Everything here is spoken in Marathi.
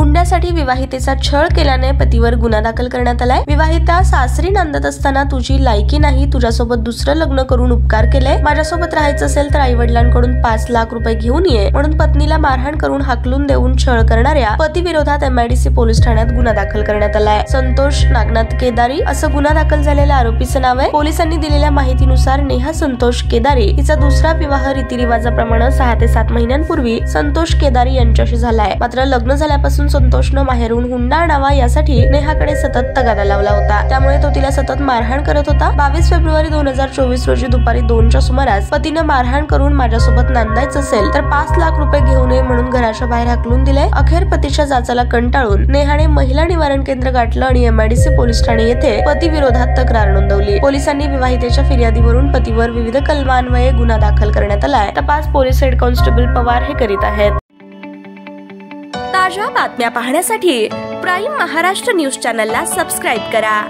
हुंड्यासाठी विवाहितेचा छळ केल्याने पतीवर गुन्हा दाखल करण्यात आलाय। विवाहिता सासरी नांदत असताना तुझी लायकी नाही, तुझ्यासोबत दुसरं लग्न करून उपकार केले, माझ्यासोबत राहायचं असेल तर आई वडिलांकडून 5 लाख रुपये घेऊन ये म्हणून पत्नीला मारहाण करून हाकलून देऊन छळ करणाऱ्या पती विरोधात MIDC पोलीस ठाण्यात गुन्हा दाखल करण्यात आलाय। संतोष नागनाथ केदारी असं गुन्हा दाखल झालेल्या आरोपीचं नाव आहे। पोलिसांनी दिलेल्या माहितीनुसार नेहा संतोष केदारी हिचा दुसरा विवाह रीतिरिवाजाप्रमाणे 6 ते 7 महिन्यांपूर्वी संतोष केदारी यांच्याशी झालाय। मात्र लग्न झाल्यापासून संतोषनं माहेरून हुंडा आणावा यासाठी नेहाकडे सतत तगादा लावला होता, त्यामुळे तो तिला सतत मारहाण करत होता। 22 फेब्रुवारी 2024 रोजी दुपारी 2च्या सुमारास पतीनं मारहाण करून माझ्यासोबत नांदायचं असेल तर 5 लाख रुपये घेऊन ये म्हणून घराच्या बाहेर हाकलून दिले। अखेर पतीच्या जाचाला कंटाळून नेहाने महिला निवारण केंद्र गाठलं आणि MIDC पोलीस ठाणे येथे पती विरोधात तक्रार नोंदवली। पोलिसांनी विवाहितेच्या फिर्यादीवरून पतीवर विविध कलमान्वये गुन्हा दाखल करण्यात आलाय। तपास पोलीस हेड कॉन्स्टेबल पवार हे करीत आहेत। ताज्या बातम्या पाहण्यासाठी प्राईम महाराष्ट्र न्यूज चॅनलला सबस्क्राईब करा।